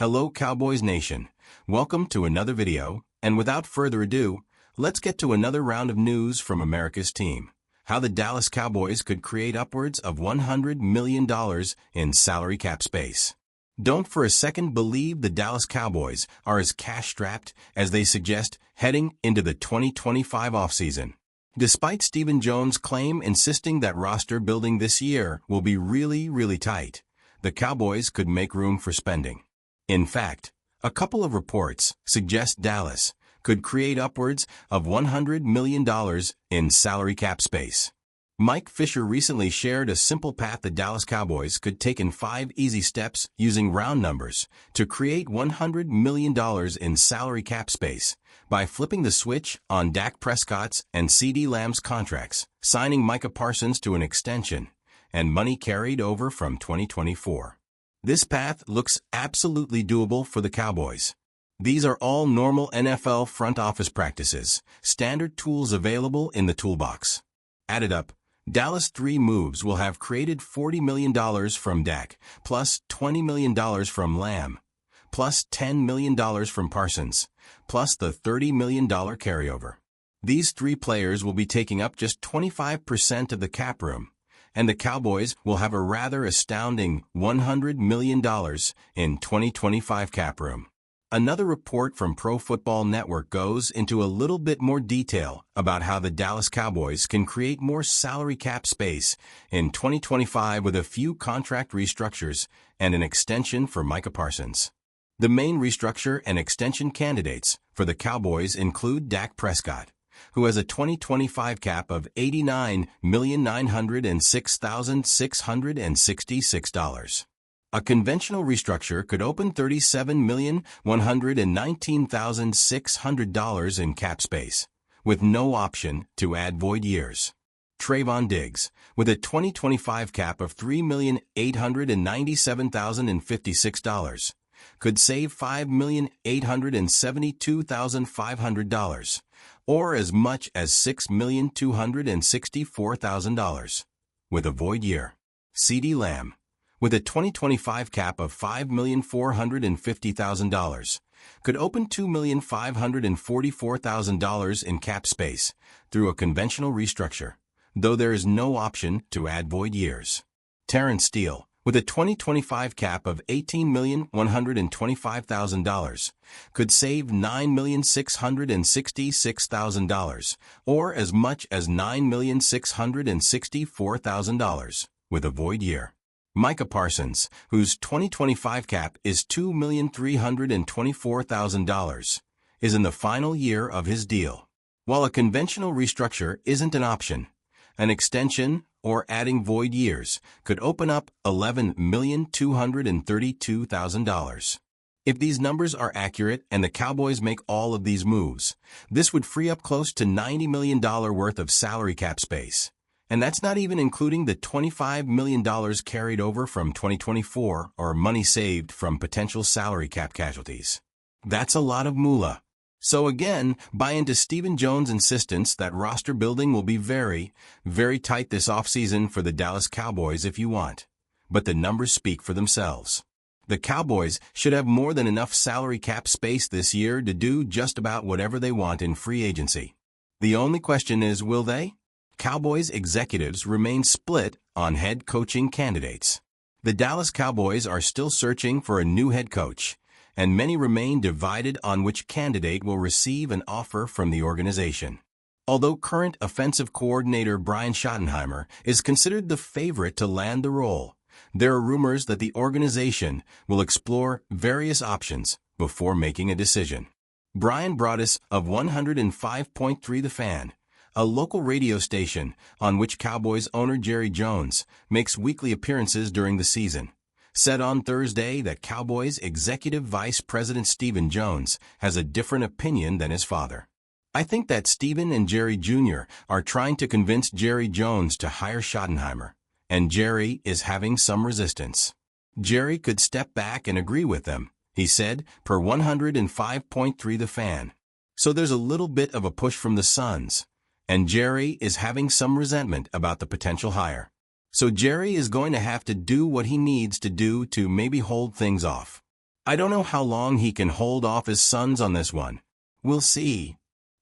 Hello Cowboys Nation, welcome to another video, and without further ado, let's get to another round of news from America's team. How the Dallas Cowboys could create upwards of $100 million in salary cap space. Don't for a second believe the Dallas Cowboys are as cash-strapped as they suggest heading into the 2025 offseason. Despite Stephen Jones' claim insisting that roster building this year will be really tight, the Cowboys could make room for spending. In fact, a couple of reports suggest Dallas could create upwards of $100 million in salary cap space. Mike Fisher recently shared a simple path the Dallas Cowboys could take in 5 easy steps using round numbers to create $100 million in salary cap space by flipping the switch on Dak Prescott's and CeeDee Lamb's contracts, signing Micah Parsons to an extension, and money carried over from 2024. This path looks absolutely doable for the Cowboys. These are all normal NFL front office practices, standard tools available in the toolbox. Added up, Dallas' 3 moves will have created $40 million from Dak, plus $20 million from Lamb, plus $10 million from Parsons, plus the $30 million carryover. These 3 players will be taking up just 25% of the cap room, and the Cowboys will have a rather astounding $100 million in 2025 cap room. Another report from Pro Football Network goes into a little bit more detail about how the Dallas Cowboys can create more salary cap space in 2025 with a few contract restructures and an extension for Micah Parsons. The main restructure and extension candidates for the Cowboys include Dak Prescott, who has a 2025 cap of $89,906,666. A conventional restructure could open $37,119,600 in cap space, with no option to add void years. Trayvon Diggs, with a 2025 cap of $3,897,056, could save $5,872,500, or as much as $6,264,000, with a void year. CeeDee Lamb, with a 2025 cap of $5,450,000, could open $2,544,000 in cap space through a conventional restructure, though there is no option to add void years. Terrence Steele, with a 2025 cap of $18,125,000, could save $9,666,000, or as much as $9,664,000, with a void year. Micah Parsons, whose 2025 cap is $2,324,000, is in the final year of his deal. While a conventional restructure isn't an option, an extension or adding void years could open up $11,232,000. If these numbers are accurate and the Cowboys make all of these moves, this would free up close to $90 million worth of salary cap space. And that's not even including the $25 million carried over from 2024 or money saved from potential salary cap casualties. That's a lot of moolah. So again, buy into Stephen Jones' insistence that roster building will be very tight this offseason for the Dallas Cowboys if you want. But the numbers speak for themselves. The Cowboys should have more than enough salary cap space this year to do just about whatever they want in free agency. The only question is, will they? Cowboys executives remain split on head coaching candidates. The Dallas Cowboys are still searching for a new head coach, and many remain divided on which candidate will receive an offer from the organization. Although current offensive coordinator Brian Schottenheimer is considered the favorite to land the role, there are rumors that the organization will explore various options before making a decision. Brian Broaddus of 105.3 The Fan, a local radio station on which Cowboys owner Jerry Jones makes weekly appearances during the season, said on Thursday that Cowboys Executive Vice President Stephen Jones has a different opinion than his father. I think that Stephen and Jerry Jr. are trying to convince Jerry Jones to hire Schottenheimer, and Jerry is having some resistance. Jerry could step back and agree with them, he said, per 105.3 The Fan. So there's a little bit of a push from the Suns, and Jerry is having some resentment about the potential hire. So Jerry is going to have to do what he needs to do to maybe hold things off. I don't know how long he can hold off his sons on this one. We'll see.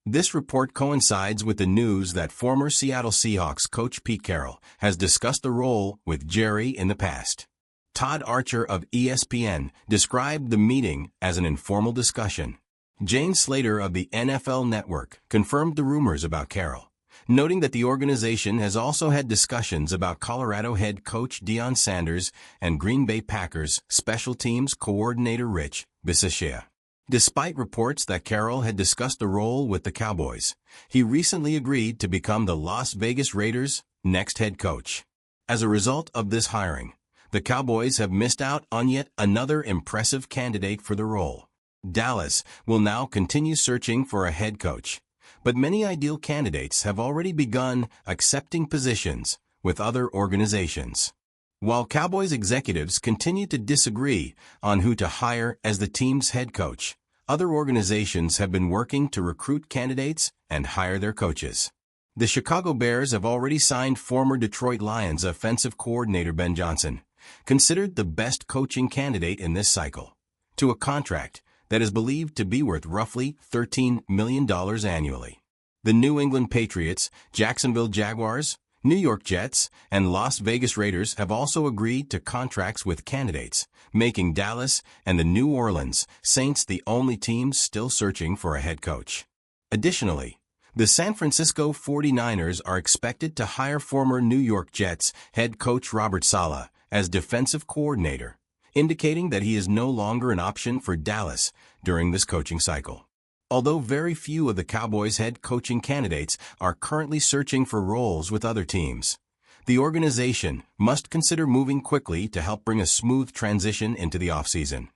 This report coincides with the news that former Seattle Seahawks coach Pete Carroll has discussed the role with Jerry in the past. Todd Archer of ESPN described the meeting as an informal discussion. Jane Slater of the NFL Network confirmed the rumors about Carroll, noting that the organization has also had discussions about Colorado head coach Deion Sanders and Green Bay Packers special teams coordinator Rich Bisaccia. Despite reports that Carroll had discussed the role with the Cowboys, he recently agreed to become the Las Vegas Raiders' next head coach. As a result of this hiring, the Cowboys have missed out on yet another impressive candidate for the role. Dallas will now continue searching for a head coach, but many ideal candidates have already begun accepting positions with other organizations. While Cowboys executives continue to disagree on who to hire as the team's head coach, other organizations have been working to recruit candidates and hire their coaches. The Chicago Bears have already signed former Detroit Lions offensive coordinator Ben Johnson, considered the best coaching candidate in this cycle, to a contract that is believed to be worth roughly $13 million annually. The New England Patriots, Jacksonville Jaguars, New York Jets, and Las Vegas Raiders have also agreed to contracts with candidates, making Dallas and the New Orleans Saints the only teams still searching for a head coach. Additionally, the San Francisco 49ers are expected to hire former New York Jets head coach Robert Saleh as defensive coordinator, indicating that he is no longer an option for Dallas during this coaching cycle. Although very few of the Cowboys' head coaching candidates are currently searching for roles with other teams, the organization must consider moving quickly to help bring a smooth transition into the offseason.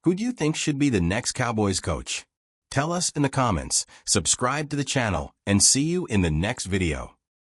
Who do you think should be the next Cowboys coach? Tell us in the comments, subscribe to the channel, and see you in the next video.